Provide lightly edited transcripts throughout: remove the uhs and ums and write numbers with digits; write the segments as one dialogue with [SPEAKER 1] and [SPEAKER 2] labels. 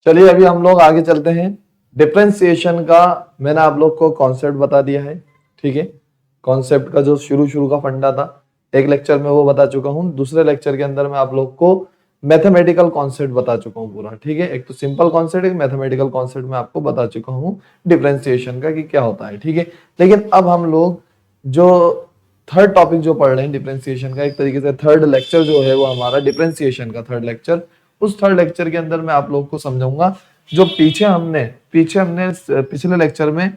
[SPEAKER 1] चलिए अभी हम लोग आगे चलते हैं। डिफरेंशिएशन का मैंने आप लोग को कॉन्सेप्ट बता दिया है, ठीक है। कॉन्सेप्ट का जो शुरू शुरू का फंडा था एक लेक्चर में वो बता चुका हूँ, दूसरे लेक्चर के अंदर मैं आप लोग को मैथमेटिकल कॉन्सेप्ट बता चुका हूँ पूरा, ठीक है। एक तो सिंपल कॉन्सेप्ट, एक मैथमेटिकल कॉन्सेप्ट मैं आपको बता चुका हूँ डिफरेंशिएशन का कि क्या होता है, ठीक है। लेकिन अब हम लोग जो थर्ड टॉपिक जो पढ़ रहे हैं डिफरेंशिएशन का, एक तरीके से थर्ड लेक्चर जो है वो हमारा डिफरेंशिएशन का थर्ड लेक्चर, उस थर्ड लेक्चर के अंदर मैं आप लोगों को समझाऊंगा जो पीछे हमने पिछले लेक्चर में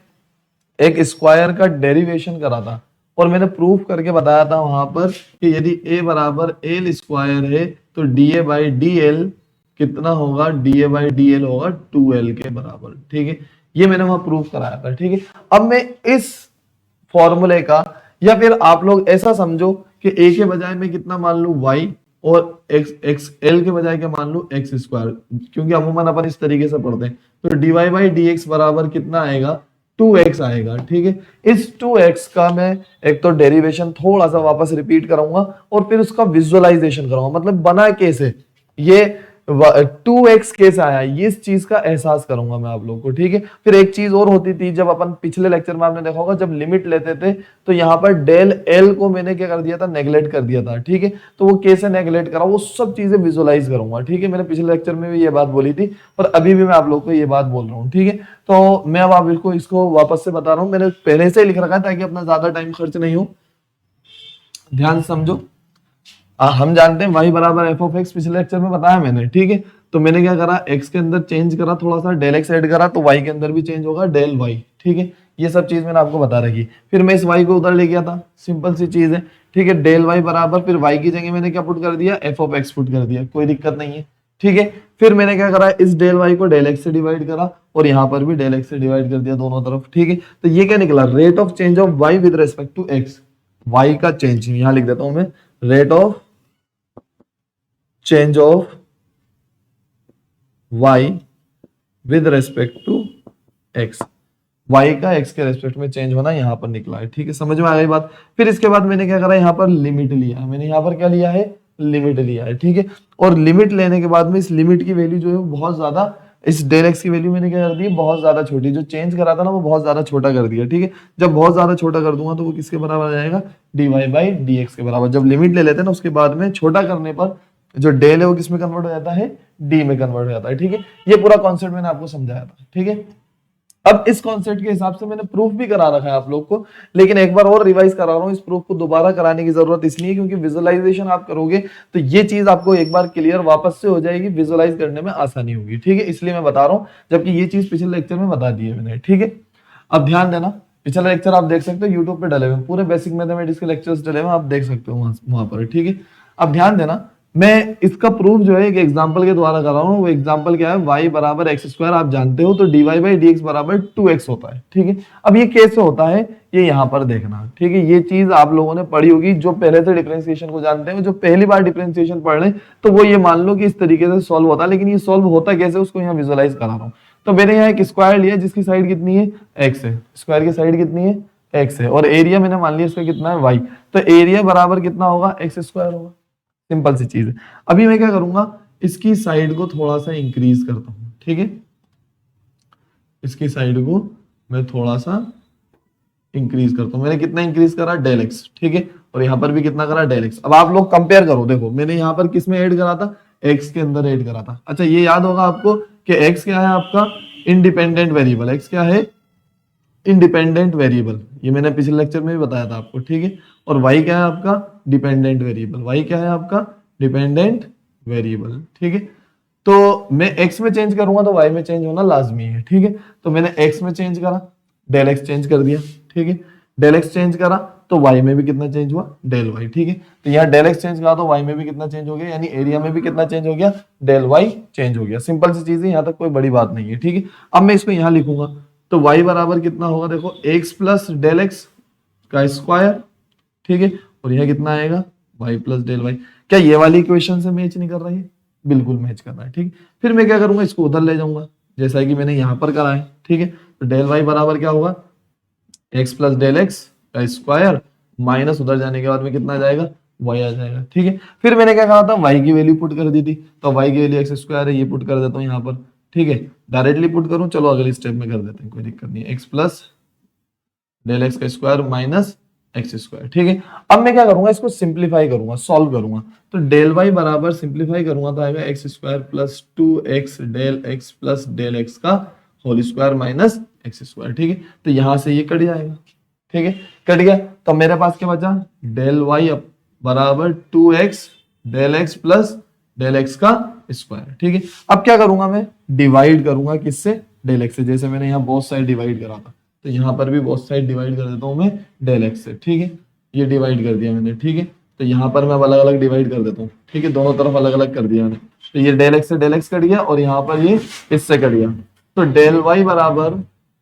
[SPEAKER 1] एक स्क्वायर का डेरिवेशन करा था और मैंने प्रूफ करके बताया था वहां पर कि यदि a बराबर एल स्क्वायर है तो D A by D L कितना होगा, D A by D L होगा 2l के बराबर, ठीक है। ये मैंने वहां प्रूफ कराया था, ठीक है। अब मैं इस फॉर्मूले का, या फिर आप लोग ऐसा समझो कि a के बजाय मैं कितना मान लू y और x l के बजाय क्या मान लू एक्स स्क्वायर, क्योंकि अमूमन अपन इस तरीके से पढ़ते हैं। तो dy बाई डी एक्स बराबर कितना आएगा, 2x आएगा, ठीक है। इस 2x का मैं एक तो डेरिवेशन थोड़ा सा वापस रिपीट कराऊंगा और फिर उसका विजुअलाइजेशन कराऊंगा, मतलब बना कैसे, ये 2x कैसे आया, ये इस चीज का एहसास करूंगा मैं आप लोगों को, ठीक है। फिर एक चीज और होती थी, जब अपन पिछले लेक्चर में आपने देखा होगा जब लिमिट लेते थे तो यहाँ पर डेल एल को मैंने क्या कर दिया था, नेगलेक्ट कर दिया था, ठीक है। तो वो कैसे नेगलेक्ट करा, वो सब चीजें विजुअलाइज करूंगा, ठीक है। मैंने पिछले लेक्चर में भी ये बात बोली थी और अभी भी मैं आप लोग को ये बात बोल रहा हूँ, ठीक है। तो मैं अब आप इसको वापस से बता रहा हूँ, मैंने पहले से ही लिख रखा है ताकि अपना ज्यादा टाइम खर्च नहीं हो। ध्यान से समझो। हम जानते हैं y बराबर एफ ऑफ एक्स, पिछले लेक्चर में बताया मैंने, ठीक है। तो मैंने क्या करा, x के अंदर चेंज करा, थोड़ा सा डेल x ऐड करा, तो y के अंदर भी चेंज होगा डेल y, ठीक है। ये सब चीज मैंने आपको बता रखी। फिर मैं इस y को उधर ले गया था, सिंपल सी चीज है, ठीक है। डेल y बराबर फिर y की जगह मैंने क्या पुट कर दिया, एफ ऑफ एक्स पुट कर दिया, कोई दिक्कत नहीं है, ठीक है। फिर मैंने क्या करा, इस डेल y को डेल x से डिवाइड करा और यहाँ पर भी डेल x से डिवाइड कर दिया दोनों तरफ, ठीक है। तो ये क्या निकला, rate of change of y with respect to x, y का चेंज यहाँ लिख देता हूं मैं, rate of change of y with respect to x, y का x के रेस्पेक्ट में चेंज होना यहाँ पर निकला है, ठीक है। समझ में आ गई बात। फिर इसके बाद मैंने क्या करा, यहाँ पर लिमिट लिया, मैंने यहाँ पर क्या लिया है, लिमिट लिया है, ठीक है। और लिमिट लेने के बाद में इस लिमिट की वैल्यू जो है बहुत ज्यादा, इस डेल एक्स की वैल्यू मैंने क्या कर दी, बहुत ज्यादा छोटी, जो चेंज करा था ना वो बहुत ज्यादा छोटा कर दिया, ठीक है। जब बहुत ज्यादा छोटा कर दूंगा तो वो किसके बराबर आ जाएगा, d y by d x के बराबर। जब लिमिट ले लेते हैं ना उसके बाद में छोटा करने पर जो डेल है वो किसमें कन्वर्ट हो जाता है, डी में कन्वर्ट हो जाता है, ठीक है। ये पूरा कॉन्सेप्ट मैंने आपको समझाया था, ठीक है। अब इस कॉन्सेप्ट के हिसाब से मैंने प्रूफ भी करा रखा है आप लोग को, लेकिन एक बार और रिवाइज करा रहा हूं। इस प्रूफ को दोबारा कराने की जरूरत इसलिए क्योंकि विजुअलाइजेशन आप करोगे तो ये चीज आपको एक बार क्लियर वापस से हो जाएगी, विजुअलाइज करने में आसानी होगी, ठीक है। इसलिए मैं बता रहा हूं, जबकि ये चीज पिछले लेक्चर में बता दी है मैंने, ठीक है। अब ध्यान देना, पिछला लेक्चर आप देख सकते हो यूट्यूब पे डले हुए, पूरे बेसिक मैथमेटिक्स के लेक्चर्स डले हुए, आप देख सकते हो वहां पर, ठीक है। अब ध्यान देना, मैं इसका प्रूफ जो है एक एग्जांपल के द्वारा कर रहा हूँ। वो एग्जांपल क्या है, y बराबर एक्स स्क्वायर आप जानते हो, तो dy बाई डी एक्स बराबर 2x होता है, ठीक है। अब ये कैसे होता है ये यहाँ पर देखना, ठीक है। ये चीज आप लोगों ने पढ़ी होगी, जो पहले से डिफरेंशिएशन को जानते हैं, जो पहली बार डिफरेंशिएशन पढ़ रहे हैं तो वो ये मान लो कि इस तरीके से सॉल्व होता है, लेकिन ये सॉल्व होता कैसे उसको यहाँ विजुअलाइज करा रहा हूँ। तो मैंने यहाँ एक स्क्वायर लिया जिसकी साइड कितनी है, x है, स्क्वायर की साइड कितनी है, x है, और एरिया मैंने मान लिया इसका कितना है, y। तो एरिया बराबर कितना होगा, एक्स स्क्वायर होगा, सिंपल सी चीज है। अभी मैं क्या करूंगा, इसकी साइड को थोड़ा सा इंक्रीज करता हूं, ठीक है। इसकी साइड को मैं थोड़ा सा इंक्रीज करता हूं, मैंने कितना इंक्रीज करा, डेल एक्स, ठीक है। और यहां पर भी कितना करा, डेल एक्स। अब आप लोग कंपेयर करो, देखो मैंने यहां पर किस में ऐड करा था, एक्स के अंदर ऐड करा था। अच्छा ये याद होगा आपको कि एक्स क्या है आपका, इंडिपेंडेंट वेरिएबल, एक्स क्या है, इंडिपेंडेंट वेरिएबल, ये मैंने पिछले लेक्चर में भी बताया था आपको, ठीक है। और y क्या है आपका, डिपेंडेंट वेरिएबल, y क्या है आपका, डिपेंडेंट वेरिएबल, ठीक है। तो मैं x में चेंज करूंगा तो y में चेंज होना लाजमी है, ठीक है। तो मैंने x में चेंज करा, डेल x चेंज कर दिया, ठीक है। डेल x चेंज करा तो y में भी कितना चेंज हुआ, डेल y, ठीक है। तो यहाँ डेल x चेंज करा तो y में भी कितना चेंज हो गया, यानी एरिया में भी कितना चेंज हो गया, डेल y चेंज हो गया। सिंपल सी चीज है, यहाँ तक कोई बड़ी बात नहीं है, ठीक है। अब मैं इसको यहाँ लिखूंगा तो y बराबर कितना होगा, देखो x प्लस डेल एक्स का स्क्वायर, ठीक है। और यह कितना आएगा, y प्लस डेल वाई। क्या ये वाली इक्वेशन से मैच नहीं कर रही है, बिल्कुल मैच कर रहा है, ठीक। फिर मैं क्या करूंगा, इसको उधर ले जाऊंगा जैसा कि मैंने यहां पर करा है, ठीक है। तो डेल वाई बराबर क्या होगा, x प्लस डेल एक्स का स्क्वायर माइनस उधर जाने के बाद में कितना आ जाएगा, y आ जाएगा, ठीक है। फिर मैंने क्या कहा था, y की वैल्यू पुट कर दी थी, तो y की वैल्यू एक्स स्क्वायर है, ये पुट कर देता हूँ यहाँ पर, ठीक है, डायरेक्टली पुट करूं, चलो अगले स्टेप में कर देते हैं, कोई दिक्कत नहीं है। एक्स प्लस डेल एक्स का स्क्वायर माइनस एक्स स्क्वायर। ठीक है, अब मैं क्या करूंगा, इसको सिंप्लीफाई करूंगा, सॉल्व करूंगा। तो डेल वाई बराबर सिंप्लीफाई करूंगा तो आएगा x square plus 2x del x plus del x का whole square minus x square. ठीक है, तो यहां से ये कट जाएगा। ठीक है, कट गया तो मेरे पास क्या बचा, डेल वाई बराबर 2x del x plus del x का स्क्वायर। ठीक है, अब क्या करूंगा, मैं डिवाइड करूंगा किससे, डेल एक्स से। जैसे मैंने यहाँ बोथ साइड डिवाइड करा था, तो यहाँ पर भी बोथ साइड डिवाइड कर देता हूँ मैं डेल एक्स से। ठीक है, ये डिवाइड कर दिया मैंने। ठीक है, तो यहाँ पर मैं अलग अलग डिवाइड कर देता हूँ। ठीक है, दोनों तरफ अलग अलग कर दिया मैंने। तो ये डेल एक्स से डेल एक्स कट गया और यहाँ पर ये इससे कट गया। तो डेल वाई बराबर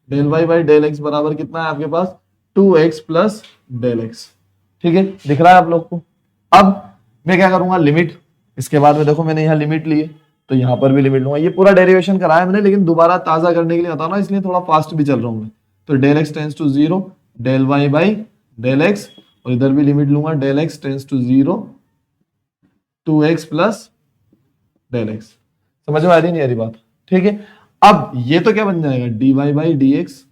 [SPEAKER 1] del y by del x बराबर कितना है आपके पास, 2x प्लस डेल एक्स। ठीक है, दिख रहा है आप लोग को। अब मैं क्या करूंगा, लिमिट, इसके बाद में देखो मैंने यहाँ लिमिट ली है, तो यहाँ पर भी लिमिट लूंगा। ये पूरा डेरिवेशन कराया मैंने, लेकिन दोबारा ताजा करने के लिए बताऊँ ना, इसलिए थोड़ा फास्ट भी चल रहा हूँ मैं। तो del x tends to 0 del y by del x, और इधर भी लिमिट लूंगा, del x tends to 0 2x plus del x. समझ में आ रही नहीं आ रही बात? ठीक है, अब ये तो क्या बन जाएगा, dy बाई डी एक्स,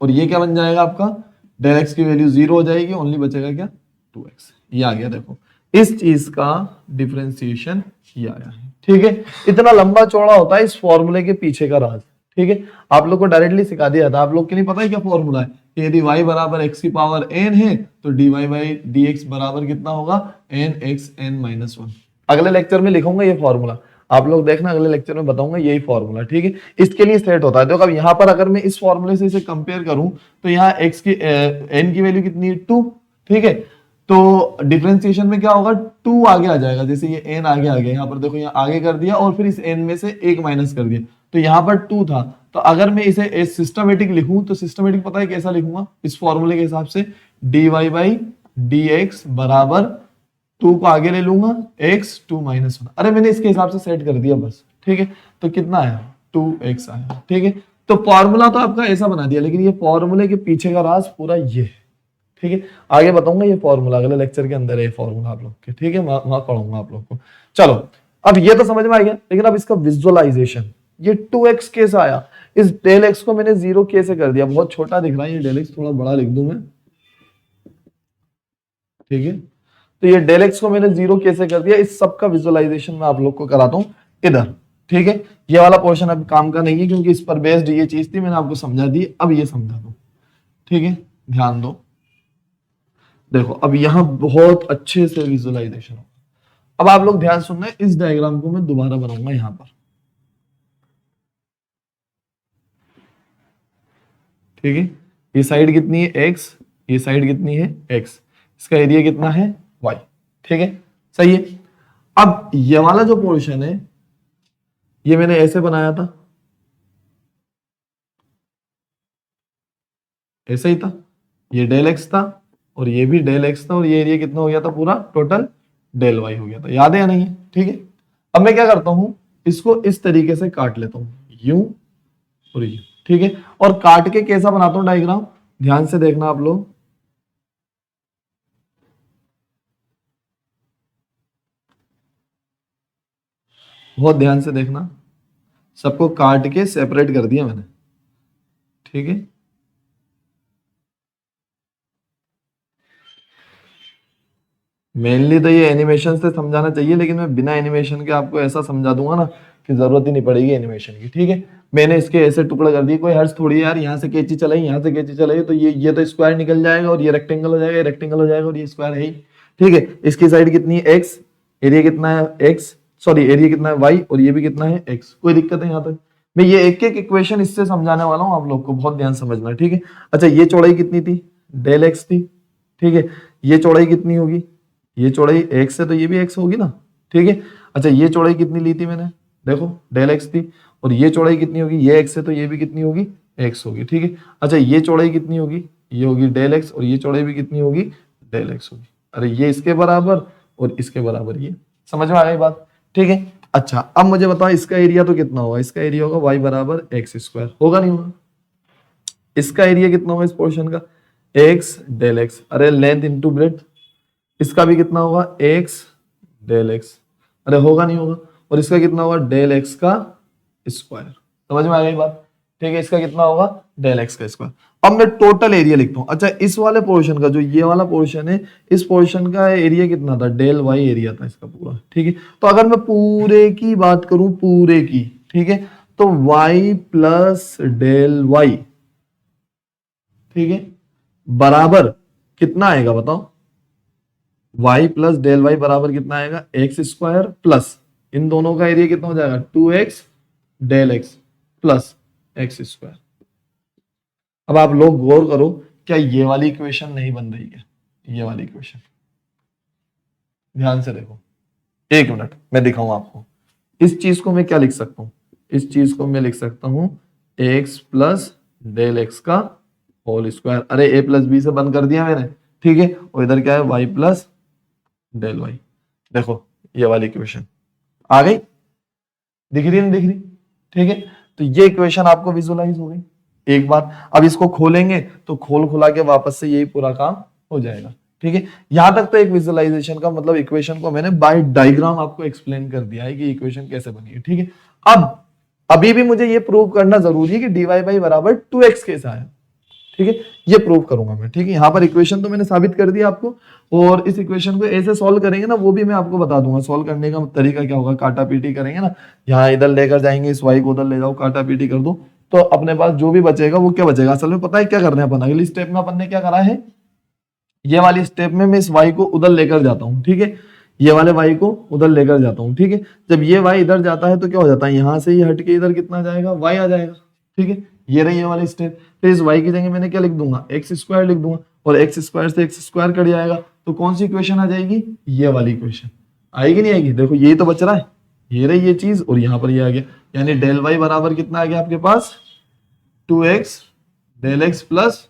[SPEAKER 1] और ये क्या बन जाएगा आपका, डेल एक्स की वैल्यू 0 हो जाएगी, ओनली बचेगा क्या, 2x। ये आ गया, देखो इस चीज का डिफरेंशिएशन ये आया है। ठीक है, इतना लंबा चौड़ा होता है इस फॉर्मूले के पीछे का राज। ठीक है, आप लोग को डायरेक्टली सिखा दिया था, आप लोग के लिए पता है क्या फॉर्मूला है, कि यदि y बराबर x की पावर n है तो dy बाई डी एक्स बराबर कितना होगा, n(x(n-1). अगले लेक्चर में लिखूंगा ये फॉर्मूला, आप लोग देखना, अगले लेक्चर में बताऊंगा यही फॉर्मूला। ठीक है, इसके लिए सेट होता है। देखो अब यहाँ पर अगर मैं इस फॉर्मूले से इसे कंपेयर करूं, तो यहाँ x की n की वैल्यू कितनी है, 2। ठीक है, तो डिफरेंशिएशन में क्या होगा, 2 आगे आ जाएगा। जैसे ये n आगे आ गया, यहाँ पर देखो, यहाँ आगे कर दिया और फिर इस n में से 1 माइनस कर दिया, तो यहाँ पर 2 था। तो अगर मैं इसे सिस्टमेटिक लिखूं, तो सिस्टमेटिक पता है कैसा लिखूंगा, इस फॉर्मूले के हिसाब से, dy बाई डी एक्स बराबर 2 को आगे ले लूंगा, x 2-1। अरे मैंने इसके हिसाब से सेट कर दिया बस। ठीक है, तो कितना आया, 2x आया। ठीक है, तो फॉर्मूला तो आपका ऐसा बना दिया, लेकिन ये फॉर्मूले के पीछे का राज पूरा ये है। ठीक है, आगे बताऊंगा ये फॉर्मूला, अगले लेक्चर के अंदर है फॉर्मूला आप लोग के। ठीक है, वहां पढ़ूंगा आप लोग को। चलो, अब ये तो समझ में आ गया, लेकिन अब इसका विजुअलाइजेशन, ये 2x कैसे आया, इस डेल एक्स को मैंने 0 कैसे कर दिया, बहुत छोटा दिख रहा है ये डेल एक्स, थोड़ा बड़ा लिख दूं मैं। ठीक है, तो ये डेल एक्स को मैंने 0 कैसे कर दिया, इस सब का विजुअलाइजेशन मैं आप लोग को कराता हूं इधर। ठीक है, ये वाला पोर्शन अब काम का नहीं है, क्योंकि इस पर बेस्ड ये चीज थी, मैंने आपको समझा दी, अब ये समझा दो। ठीक है, ध्यान दो, देखो अब यहां बहुत अच्छे से विजुअलाइजेशन होगा। अब आप लोग ध्यान सुनना, इस डायग्राम को मैं दोबारा बनाऊंगा यहां पर। ठीक है, ये साइड कितनी है x, ये साइड कितनी है x, इसका एरिया कितना है y। ठीक है, सही है। अब ये वाला जो पोर्शन है, ये मैंने ऐसे बनाया था, ऐसे ही था, ये डेल एक्स था और ये भी डेल एक्स था, और ये एरिया कितना हो गया था, पूरा टोटल डेल वाई हो गया था। याद है या नहीं है? ठीक है, अब मैं क्या करता हूं, इसको इस तरीके से काट लेता हूं, यूं और यूं। ठीक है, और काट के कैसा बनाता हूं डायग्राम, ध्यान से देखना आप लोग, बहुत ध्यान से देखना, सबको काट के सेपरेट कर दिया मैंने। ठीक है, मेनली तो ये एनिमेशन से समझाना चाहिए, लेकिन मैं बिना एनिमेशन के आपको ऐसा समझा दूंगा ना कि जरूरत ही नहीं पड़ेगी एनिमेशन की। ठीक है, मैंने इसके ऐसे टुकड़े कर दिए, कोई हर्ष थोड़ी है यार, यहाँ से कैंची चलाई, यहाँ से कैंची चलाई, तो ये तो स्क्वायर निकल जाएगा, और ये रेक्टेंगल हो जाएगा, रेक्टेंगल हो जाएगा, और ये स्क्वायर है ही। ठीक है, इसकी साइड कितनी है x, एरिया कितना है x, सॉरी एरिया कितना है y, और ये भी कितना है x। कोई दिक्कत है यहाँ तक? मैं ये एक एक इक्वेशन इससे समझाने वाला हूँ आप लोग को, बहुत ध्यान समझना। ठीक है, अच्छा ये चौड़ाई कितनी थी, डेल एक्स थी। ठीक है, ये चौड़ाई कितनी होगी, ये चौड़ाई x है तो ये भी x होगी ना। ठीक है, अच्छा ये चौड़ाई कितनी ली थी मैंने, देखो डेल x थी, और ये चौड़ाई कितनी होगी, ये x है तो ये भी कितनी होगी, x होगी। ठीक है, अच्छा ये चौड़ाई कितनी होगी, ये होगी डेल x, और ये चौड़ाई भी कितनी होगी, डेल x होगी। अरे ये इसके बराबर और इसके बराबर, ये समझ में आ गई बात? ठीक है, अच्छा अब मुझे बताओ इसका एरिया तो कितना होगा, इसका एरिया होगा y बराबर एक्स स्क्वायर, होगा नहीं होगा? इसका एरिया कितना होगा इस पोर्शन का, x डेल x, अरे लेंथ इंटू ब्रेड्थ, इसका भी कितना होगा, x डेल x, अरे होगा नहीं होगा? और इसका कितना होगा, डेल x का स्क्वायर। समझ में आ गई बात? ठीक है, इसका कितना होगा? डेल एक्स का स्क्वायर। अब मैं टोटल एरिया लिखता हूँ। अच्छा, इस वाले पोर्शन का, जो ये वाला पोर्शन है, इस पोर्शन का एरिया कितना था? डेल वाई एरिया था इसका पूरा। ठीक है, तो अगर मैं पूरे की बात करूं, पूरे की, ठीक है, तो y प्लस डेल वाई, ठीक है, बराबर कितना आएगा बताओ? y प्लस डेल वाई बराबर कितना आएगा? एक्स स्क्वायर प्लस इन दोनों का एरिया कितना हो जाएगा? 2x del x plus x square. अब आप लोग गौर करो, क्या ये वाली इक्वेशन नहीं बन रही है? ये वाली इक्वेशन ध्यान से देखो, एक मिनट मैं दिखाऊं आपको। इस चीज को मैं क्या लिख सकता हूं? इस चीज को मैं लिख सकता हूं x प्लस डेल एक्स का होल स्क्वायर। अरे a प्लस बी से बंद कर दिया मैंने, ठीक है, और इधर क्या है? y plus del y. देखो ये वाली इक्वेशन आ गई, दिख रही नहीं दिख रही? ठीक है, तो ये इक्वेशन आपको विजुअलाइज हो गई एक बार। अब इसको खोलेंगे तो खोल खुला के वापस से यही पूरा काम हो जाएगा। ठीक है, यहां तक तो एक विजुअलाइजेशन का मतलब इक्वेशन को मैंने बाय डायग्राम आपको एक्सप्लेन कर दिया है कि इक्वेशन कैसे बनी है। ठीक है, अब अभी भी मुझे ये प्रूव करना जरूरी है कि dy बाई बराबर 2x कैसे आया। ठीक है, ये प्रूव करूंगा मैं। ठीक है, यहाँ पर इक्वेशन तो मैंने साबित कर दिया आपको, और इस इक्वेशन को ऐसे सॉल्व करेंगे ना, वो भी मैं आपको बता दूंगा। सॉल्व करने का तरीका क्या होगा? काटा पीटी करेंगे ना, यहाँ इधर लेकर जाएंगे, इस y को उधर ले जाओ, काटा पीटी कर दो, तो अपने पास जो भी बचेगा वो क्या बचेगा? असल में पता है क्या करना है अपन? अगली स्टेप में अपन ने क्या करा है, ये वाली स्टेप में मैं इस y को उधर लेकर जाता हूँ। ठीक है, ये वाले y को उधर लेकर जाता हूँ। ठीक है, जब ये y इधर जाता है तो क्या हो जाता है? यहां से ही हट के इधर कितना जाएगा? y आ जाएगा। ठीक है, ये रही ये वाली स्टेप। फिर इस y की जगह मैंने क्या लिख दूंगा? एक्स स्क्वायर लिख दूंगा, और एक्स स्क्वायर से एक्स स्क्वायर कट जाएगा, तो कौन सी इक्वेशन आ जाएगी? ये वाली इक्वेशन आएगी नहीं आएगी? देखो यही तो बच रहा है, ये रही ये चीज, और यहाँ पर ये आ गया, यानी डेल वाई बराबर कितना आ गया आपके पास? 2x del x plus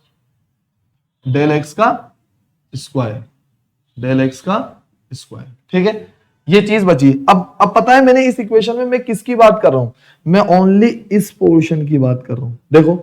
[SPEAKER 1] del x का स्क्वायर, डेल एक्स का स्क्वायर। ठीक है, ये चीज बची। अब पता है मैंने इस इक्वेशन में मैं किसकी बात कर रहा हूं? मैं ओनली इस पोर्शन की बात कर रहा हूं। देखो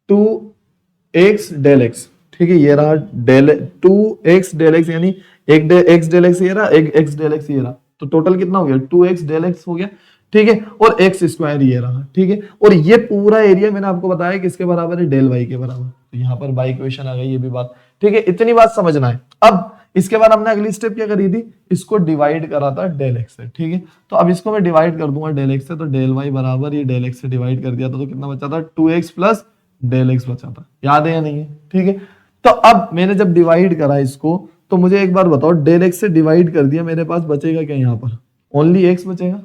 [SPEAKER 1] 2x डेल एक्स, ठीक है, ये रहा डेल 2x डेल एक्स, यानी एक एक्स डेल एक्स ये रहा, एक एक्स डेल एक्स ये रहा, तो टोटल कितना हो गया? 2x डेल एक्स हो गया। ठीक है, और एक्स स्क्वायर ये रहा। ठीक है, और ये पूरा एरिया मैंने आपको बताया किसके बराबर है? डेल वाई के बराबर। तो यहाँ पर बाई इक्वेशन आ गई, ये भी बात। ठीक है, इतनी बात समझना है। अब इसके बाद हमने अगली स्टेप क्या करी थी? इसको डिवाइड करा था डेल एक्स से। ठीक है, तो अब इसको मैं डिवाइड कर दूंगा डेल एक्स से, तो डेल वाई बराबर ये डेल एक्स से डिवाइड कर दिया था, तो कितना बचा था? 2x प्लस डेल एक्स बचा था। याद है या नहीं है? ठीक है, तो अब मैंने जब डिवाइड करा इसको, तो मुझे एक बार बताओ, डेल एक्स से डिवाइड कर दिया, मेरे पास बचेगा क्या? यहाँ पर ओनली एक्स बचेगा।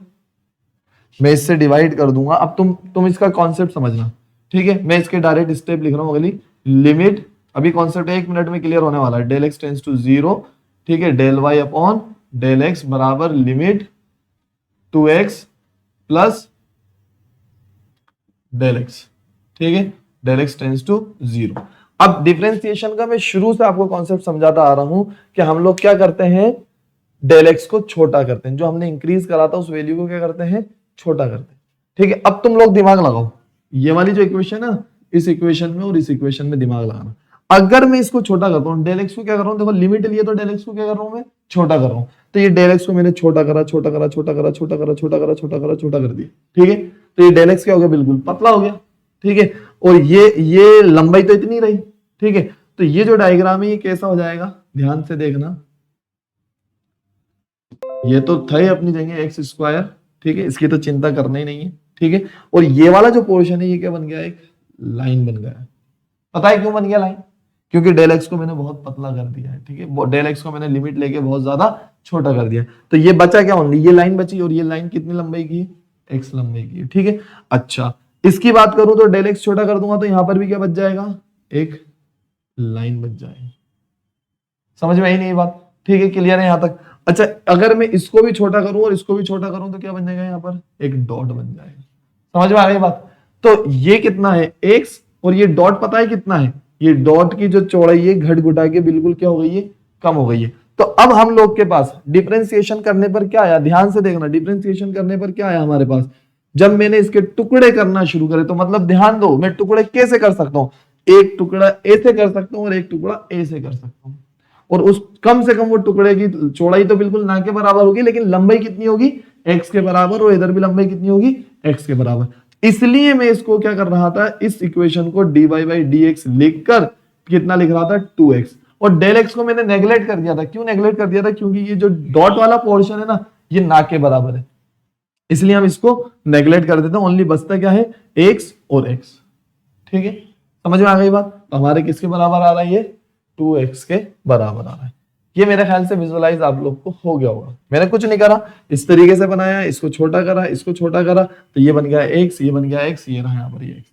[SPEAKER 1] मैं इससे डिवाइड कर दूंगा। अब तुम इसका कॉन्सेप्ट समझना। ठीक है, मैं इसके डायरेक्ट स्टेप लिख रहा हूँ। अगली लिमिट, अभी कॉन्सेप्ट 1 मिनट में क्लियर होने वाला है। डेल एक्स टेंस टू 0, ठीक है, del y upon del x बराबर limit 2x plus del x. ठीक है, डेल एक्स टेंस टू 0। अब डिफरेंशिएशन का मैं शुरू से आपको कॉन्सेप्ट समझाता आ रहा हूं कि हम लोग क्या करते हैं? डेल एक्स को छोटा करते हैं, जो हमने इंक्रीज करा था उस वैल्यू को क्या करते हैं? छोटा करते हैं। ठीक है, अब तुम लोग दिमाग लगाओ, ये वाली जो इक्वेशन है, इस इक्वेशन में और इस इक्वेशन में दिमाग लगाना। अगर मैं इसको छोटा करता हूँ, डेल एक्स को क्या कर रहा हूँ? देखो लिमिट लिए, तो डेल एक्स को क्या कर रहा हूँ मैं? छोटा कर रहा हूँ। तो ये डेल एक्स को मैंने छोटा करा, छोटा करा, छोटा करा, छोटा करा, छोटा करा, छोटा करा, छोटा कर दिया। ठीक है, तो ये डेल एक्स क्या हो गया? बिल्कुल पतला हो गया। ठीक है, और ये लंबाई तो इतनी रही। ठीक है, तो ये जो डायग्राम है ये कैसा हो जाएगा? ध्यान से देखना, ये तो था ही अपनी जगह एक्स स्क्वायर। ठीक है, इसकी तो चिंता करना ही नहीं है। ठीक है, और ये वाला जो पोर्शन है ये क्या बन गया? एक लाइन बन गया। पता है क्यों बन गया लाइन? क्योंकि डेल एक्स को मैंने बहुत पतला कर दिया है। ठीक है, डेल एक्स को मैंने लिमिट लेके बहुत ज्यादा छोटा कर दिया, तो ये बचा क्या? ओनली ये लाइन बची, और ये लाइन कितनी लंबाई की है? एक्स लंबाई की है। ठीक है, अच्छा इसकी बात करूं तो डेल एक्स छोटा कर दूंगा, तो यहां पर भी क्या बच जाएगा? एक लाइन बच जाएगी। समझ में आई नहीं बात? ठीक है, क्लियर है यहां तक? अच्छा, अगर मैं इसको भी छोटा करूं और इसको भी छोटा करूं तो क्या बन जाएगा? यहाँ पर एक डॉट बन जाएगा। समझ में आ गई बात? तो ये कितना है? x, और ये डॉट पता है कितना है? ये डॉट की जो चौड़ाई है घट घुटा के बिल्कुल क्या हो गई है? कम हो गई है। तो अब हम लोग के पास डिफरेंशिएशन करने पर क्या आया? ध्यान से देखना, डिफरेंशिएशन करने पर क्या आया हमारे पास? जब मैंने इसके टुकड़े करना शुरू करे, तो मतलब ध्यान दो, मैं टुकड़े कैसे कर सकता हूं? एक टुकड़ा ऐसे कर सकता हूं और एक टुकड़ा ऐसे कर सकता हूं, और उस कम से कम वो टुकड़े की चौड़ाई तो बिल्कुल ना के बराबर होगी, लेकिन लंबाई कितनी होगी? x के बराबर, और इधर भी लंबाई कितनी होगी? x के बराबर। इसलिए मैं इसको क्या कर रहा था, इस इक्वेशन को dy बाई डी एक्स लिखकर कितना लिख रहा था 2x, और डेल एक्स को मैंने नेगलेक्ट कर दिया था। क्यों नेगलेक्ट कर दिया था? क्योंकि ये जो डॉट वाला पोर्शन है ना, ये ना के बराबर है, इसलिए हम इसको नेगलेक्ट कर देते हैं। ओनली बचता क्या है, x और x। ठीक है, समझ में आ गई बात? हमारे किसके बराबर आ रहा है, ये 2x के बराबर आ रहा है। ये मेरे ख्याल से विजुअलाइज आप लोग को हो गया होगा। मैंने कुछ नहीं करा, इस तरीके से बनाया, इसको छोटा करा, इसको छोटा करा, तो ये बन गया x, ये बन गया x, ये रहा यहाँ पर ये x।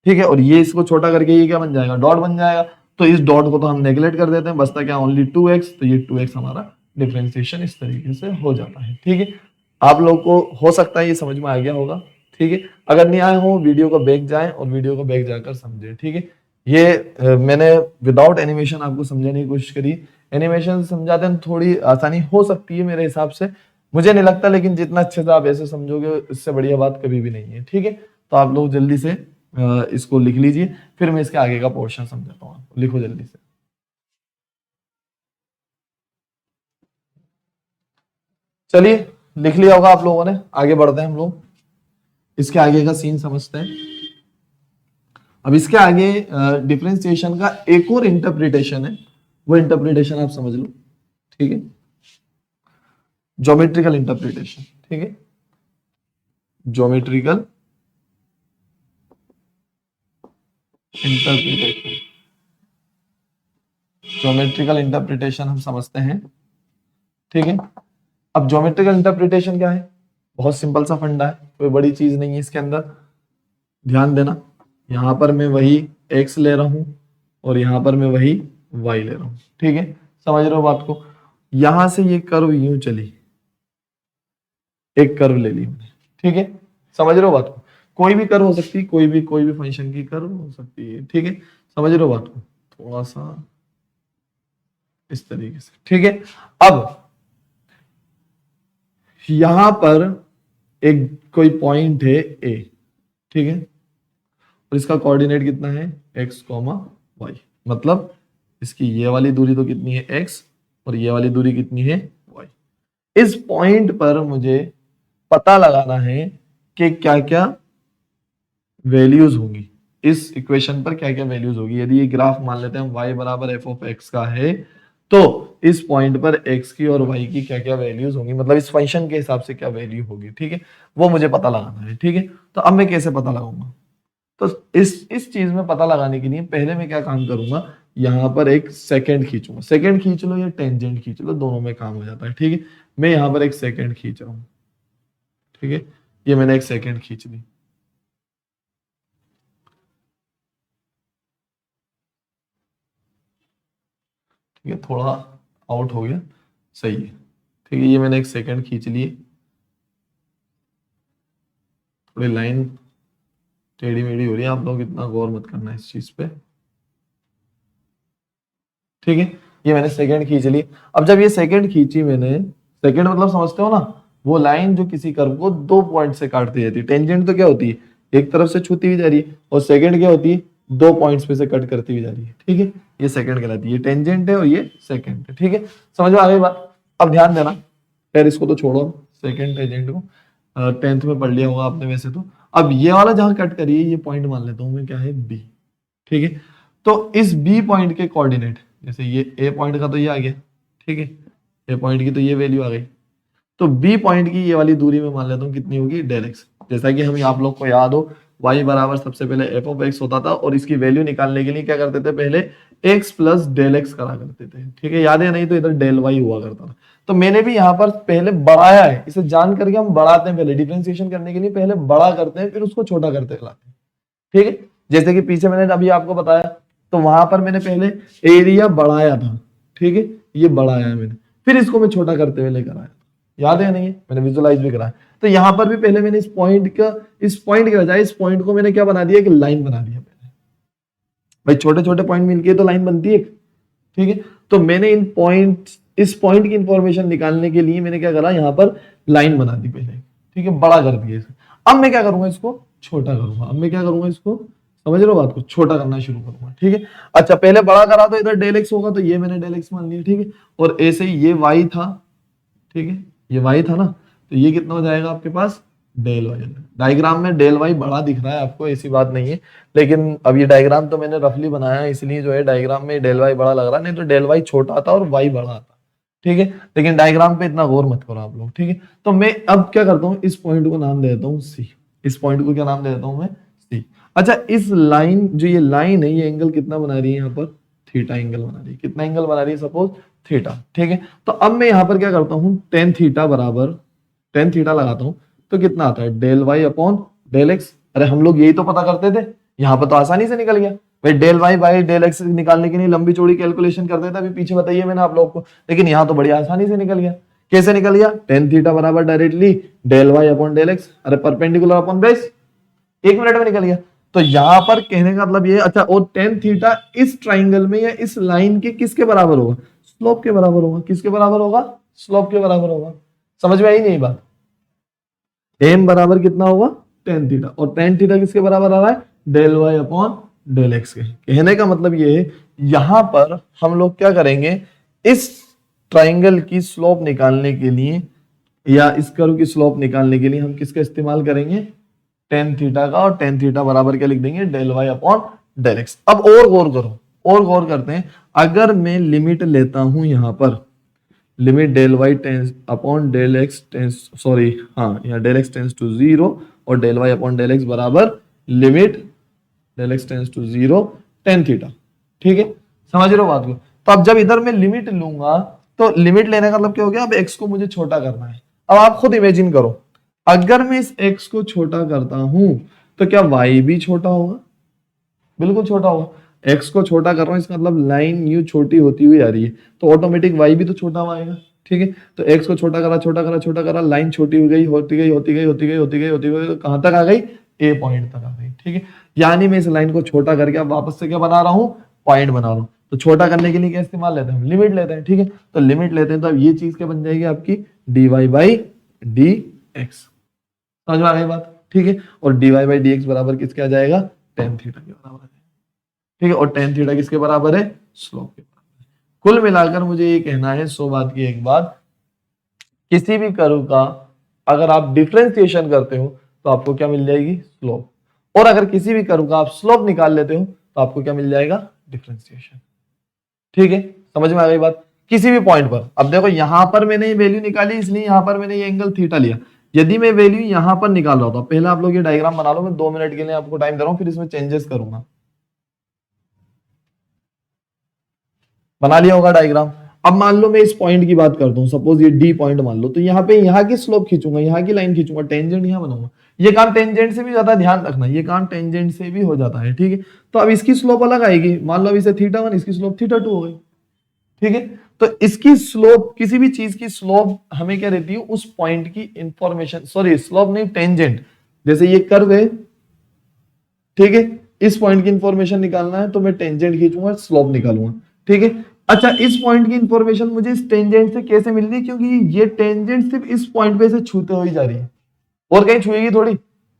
[SPEAKER 1] ठीक है, और ये इसको छोटा करके ये क्या बन जाएगा, डॉट बन जाएगा। तो इस डॉट को तो हम नेगलेक्ट कर देते हैं, बचता क्या, ओनली 2x। तो ये 2x हमारा डिफरेंशिएशन इस तरीके से हो जाता है। ठीक है, आप लोग को हो सकता है ये समझ में आ गया होगा। ठीक है, अगर नहीं आए हो वीडियो को बैक जाएं और वीडियो को बैक जाकर समझें। ठीक है, ये मैंने विदाउट एनिमेशन आपको समझाने की कोशिश करी। एनिमेशन समझाते हैं थोड़ी आसानी हो सकती है मेरे हिसाब से, मुझे नहीं लगता, लेकिन जितना अच्छे से आप ऐसे समझोगे इससे बढ़िया बात कभी भी नहीं है। ठीक है, तो आप लोग जल्दी से इसको लिख लीजिए, फिर मैं इसके आगे का पोर्शन समझाता हूँ। लिखो जल्दी से। चलिए, लिख लिया होगा आप लोगों ने, आगे बढ़ते हैं हम लोग, इसके आगे का सीन समझते हैं। अब इसके आगे डिफरेंशिएशन का एक और इंटरप्रिटेशन है, वो इंटरप्रिटेशन आप समझ लो। ठीक है, ज्योमेट्रिकल इंटरप्रिटेशन। ठीक है, ज्योमेट्रिकल इंटरप्रिटेशन, ज्योमेट्रिकल इंटरप्रिटेशन हम समझते हैं। ठीक है, अब ज्योमेट्रिकल इंटरप्रिटेशन क्या है, बहुत सिंपल सा फंडा है, कोई बड़ी चीज नहीं है इसके अंदर। ध्यान देना, यहां पर मैं वही x ले रहा हूं और यहां पर मैं वही y ले रहा हूं। ठीक है, समझ रहे हो बात को? यहां से ये कर्व यूं चली, एक कर्व ले ली मैंने। ठीक है, समझ रहे हो बात को? कोई भी कर्व हो सकती है, कोई भी फंक्शन की कर्व हो सकती है। ठीक है, समझ रहे हो बात को? थोड़ा सा इस तरीके से। ठीक है, अब यहां पर एक कोई पॉइंट है a। ठीक है, और इसका कोऑर्डिनेट कितना है, x, y। मतलब इसकी ये वाली दूरी तो कितनी है, x, और ये वाली दूरी कितनी है, y। इस पॉइंट पर मुझे पता लगाना है कि क्या क्या वैल्यूज होंगी, इस इक्वेशन पर क्या क्या वैल्यूज होगी। यदि ये ग्राफ मान लेते हैं हम y बराबर f ऑफ x का है, तो इस पॉइंट पर x की और y की क्या क्या वैल्यूज होंगी, मतलब इस फंक्शन के हिसाब से क्या वैल्यू होगी। ठीक है, वो मुझे पता लगाना है। ठीक है, तो अब मैं कैसे पता लगाऊंगा? तो इस चीज में पता लगाने के लिए पहले मैं क्या काम करूंगा, यहां पर एक सेकंड खींचूंगा। सेकंड खींच लो या टेंजेंट खींच लो, दोनों में काम हो जाता है। ठीक है, मैं यहां पर एक सेकंड खींच रहा हूं। ठीक है, ये मैंने एक सेकंड खींच ली। ठीक है, थोड़ा आउट हो गया, सही है। ठीक है, ये मैंने एक सेकंड खींच लिए, थोड़ी लाइन टेढ़ी मेढ़ी हो रही है, आप लोग इतना गौर मत करना इस चीज पे। ठीक है, ये मैंने सेकंड खींच ली। अब जब ये सेकंड खींची मैंने, सेकंड मतलब समझते हो ना, वो लाइन जो किसी कर्व को दो पॉइंट से काटती जाती है। टेंजेंट तो क्या होती है, एक तरफ से छूती हुई जा रही है, और सेकंड क्या होती है, दो पॉइंट्स पे से कट करती हुई जा रही है। ठीक है, ये सेकंड कहलाती है, ये टेंजेंट है और ये सेकंड है। ठीक है, समझ में आ गई बात? अब ध्यान देना, खैर इसको तो छोड़ो, सेकंड टेंजेंट को 10th में पढ़ लिया होगा आपने वैसे तो। अब ये वाला जहां कट करिए, ये पॉइंट मान लेता हूं मैं, क्या है, बी। ठीक है, तो इस बी पॉइंट के कोऑर्डिनेट, जैसे ये ए पॉइंट का तो ये आ गया। ठीक है, ए पॉइंट की तो ये वैल्यू आ गई, तो बी पॉइंट की ये वाली दूरी में मान लेता हूँ कितनी होगी, डेल एक्स। जैसा कि हम आप लोग को याद हो, y बराबर सबसे पहले एफ ऑफ एक्स होता था, और इसकी वैल्यू निकालने के लिए क्या करते थे, पहले x प्लस डेल एक्स करा करते थे। ठीक है, याद है? नहीं तो इधर डेल वाई हुआ करता था। तो मैंने भी यहाँ पर पहले बढ़ाया है, इसे जान करके हम बढ़ाते हैं, पहले डिफरेंशिएशन करने के लिए पहले बड़ा करते हैं, फिर उसको छोटा करते लाते हैं। ठीक है, जैसे कि पीछे मैंने अभी आपको बताया, तो वहां पर मैंने पहले एरिया बढ़ाया था। ठीक है, ये बढ़ाया है मैंने, फिर इसको मैं छोटा करते हुए लेकर आया। याद है? नहीं है? मैंने विजुअलाइज भी कराया। तो यहां पर भी पहले मैंने इस पॉइंट के बजाय इस पॉइंट को मैंने क्या बना दिया, एक लाइन बना दिया मैंने। भाई छोटे छोटे पॉइंट मिलके तो लाइन बनती है। ठीक है, तो मैंने इस पॉइंट की इंफॉर्मेशन निकालने के लिए मैंने क्या करा, यहाँ पर लाइन बना दी पहले। ठीक है, बड़ा कर दिया इसे। अब मैं क्या करूंगा, इसको छोटा करूंगा। अब मैं क्या करूंगा, इसको समझ रहे हो बात को, छोटा करना शुरू करूंगा। ठीक है, अच्छा पहले बड़ा करा तो इधर डेल एक्स होगा, तो ये मैंने डेल एक्स मान लिया। ठीक है, और ऐसे ही ये वाई था। ठीक है, ये y था ना, तो ये कितना हो जाएगा आपके पास, डेल वाई। डायग्राम में डेल वाई बड़ा दिख रहा है आपको, ऐसी बात नहीं है, लेकिन अब ये डायग्राम तो मैंने रफली बनाया है, इसलिए जो है डायग्राम में डेल वाई बड़ा लग रहा है, नहीं तो डेल वाई छोटा आता और वाई बड़ा आता। ठीक है, लेकिन डायग्राम पे इतना गौर मत करो आप लोग। ठीक है, तो मैं अब क्या करता हूँ, इस पॉइंट को नाम दे देता हूँ सी। इस पॉइंट को क्या नाम दे देता हूँ मैं, सी। अच्छा, इस लाइन, जो ये लाइन है, ये एंगल कितना बना रही है यहाँ पर, थीटा एंगल बना रही है। कितना एंगल बना रही है, सपोज थीटा। ठीक है, तो अब मैं यहाँ पर क्या करता हूँ, टेन थीटा बराबर, टेन थीटा लगाता हूँ, तो कितना आता है, del y upon del x. अरे हम लोग यही तो पता करते थे, यहाँ पर तो आसानी से निकल गया भाई। Del y by del x निकालने के लिए लंबी चौड़ी कैलकुलेशन करते थे, अभी पीछे बताइए मैंने आप लोग को, लेकिन यहाँ तो बड़ी आसानी से निकल गया। कैसे निकल गया, टेन थीटा बराबर directly del y upon del x, अरे परपेंडिकुलर अपॉन बेस, 1 मिनट में निकल गया। तो यहां पर कहने का मतलब ये, अच्छा, और टेन थीटा इस ट्राइंगल में या इस लाइन के किसके बराबर होगा, स्लोप के बराबर होगा। किसके बराबर होगा, स्लोप के बराबर होगा। समझ में आई नहीं बात, एम बराबर कितना होगा, टेन थीटा, और टेन थीटा किसके बराबर आ रहा है, del y upon del x के। कहने का मतलब ये है, यहां पर हम लोग क्या करेंगे, इस ट्राइंगल की स्लोप निकालने के लिए या इस कर्व की स्लोप निकालने के लिए हम किसका इस्तेमाल करेंगे, टेन थीटा का, और टेन थीटा बराबर क्या लिख देंगे, del y upon del x. अब और गौर करो, और गौर करते हैं, अगर मैं लिमिट लेता हूं यहां पर, limit del y tends upon del x tends, sorry हाँ, यहाँ del x tends to zero और del y upon del x बराबर limit del x tends to zero tan theta. ठीक है, समझ रहे हो बात को। तो अब जब इधर मैं लिमिट लूंगा, तो लिमिट लेने का मतलब क्या हो गया, अब एक्स को मुझे छोटा करना है। अब आप खुद इमेजिन करो, अगर मैं इस एक्स को छोटा करता हूं, तो क्या वाई भी छोटा होगा, बिल्कुल छोटा होगा। एक्स को छोटा कर रहा हूं, इसका मतलब लाइन यू छोटी होती हुई आ रही है, तो ऑटोमेटिक वाई भी तो छोटा हुआ आएगा। ठीक है, तो एक्स को छोटा करा, छोटा करा, छोटा करा, लाइन छोटी हो गई, होती गई, होती गई, होती गई, होती गई, होती गई, तो कहां तक आ गई, ए पॉइंट तक आ गई। ठीक है, यानी मैं इस लाइन को छोटा करके अब वापस से क्या बना रहा हूं, पॉइंट बना रहा हूं। तो छोटा करने के लिए क्या इस्तेमाल लेते हैं, लिमिट लेते हैं। ठीक है, तो लिमिट लेते हैं, तो अब ये चीज क्या बन जाएगी आपकी, d y by d x. समझ में आ गई बात। ठीक है, और d y by d x बराबर किसके आ जाएगा, टेन थीटा के बराबर आ जाएगा। ठीक है, और टेन थीटा किसके बराबर है, स्लोप के बराबर है। कुल मिलाकर मुझे ये कहना है, 100 बात की एक बात, किसी भी कर्व का अगर आप डिफरेंशिएशन करते हो तो आपको क्या मिल जाएगी, स्लोप, और अगर किसी भी कर्व का आप स्लोप निकाल लेते हो तो आपको क्या मिल जाएगा, डिफरेंशिएशन। ठीक है, समझ में आ गई बात। किसी भी पॉइंट पर, अब देखो यहां पर मैंने ये वैल्यू निकाली, इसलिए यहां पर मैंने ये एंगल थीटा लिया। यदि मैं वैल्यू यहां पर निकाल रहा होता, पहले आप लोग ये डायग्राम बना लो, मैं 2 मिनट के लिए आपको टाइम दे रहा हूं, फिर इसमें चेंजेस करूंगा। बना लिया होगा डायग्राम। अब मान लो मैं इस पॉइंट की बात करता हूं, सपोज ये डी पॉइंट मान लो, तो यहाँ पे यहाँ की स्लोप खींचूंगा, यहाँ की लाइन खींचूंगा, टेंजेंट यहाँ बनाऊंगा। ये काम टेंजेंट से भी ज्यादा, ध्यान रखना, ये काम टेंजेंट से भी हो जाता है। ठीक है, तो अब इसकी स्लोप अलग आएगी, मान लो इसे थीटा वन, इसकी स्लोप थीटा टू हो गई। ठीक है, तो इसकी स्लोप, किसी भी चीज की स्लोप हमें क्या रहती है, उस पॉइंट की इंफॉर्मेशन, सॉरी स्लोप नहीं, टेंजेंट। जैसे ये कर्व है, ठीक है, इस पॉइंट की इंफॉर्मेशन निकालना है तो मैं टेंजेंट खींचूंगा, स्लोप निकालूंगा। ठीक है, अच्छा, इस पॉइंट की इंफॉर्मेशन मुझे इस टेंजेंट से कैसे मिल रही है, क्योंकि ये टेंजेंट सिर्फ इस पॉइंट पे से छूते हुए जा रही है, और कहीं छुएगी थोड़ी,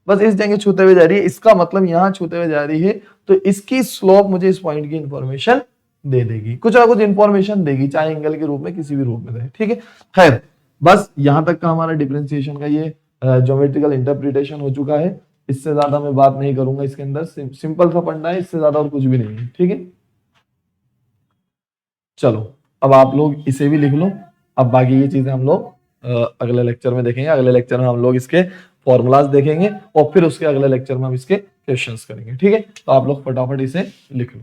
[SPEAKER 1] बस इस जगह छूते हुए जा रही है, इसका मतलब यहां छूते हुए जा रही है, तो इसकी स्लोप मुझे इस पॉइंट की इंफॉर्मेशन दे देगी, कुछ ना कुछ इंफॉर्मेशन देगी, चाहे एंगल के रूप में, किसी भी रूप में दे। ठीक है, खैर बस यहां तक का हमारा डिफरेंशिएशन का ये ज्योमेट्रिकल इंटरप्रिटेशन हो चुका है। इससे ज्यादा मैं बात नहीं करूंगा, इसके अंदर सिंपल सा फंडा है, इससे ज्यादा और कुछ भी नहीं है। ठीक है, चलो अब आप लोग इसे भी लिख लो। अब बाकी ये चीजें हम लोग अगले लेक्चर में देखेंगे। अगले लेक्चर में हम लोग इसके फॉर्मूलाज देखेंगे और फिर उसके अगले लेक्चर में हम इसके क्वेश्चंस करेंगे। ठीक है, तो आप लोग फटाफट इसे लिख लो।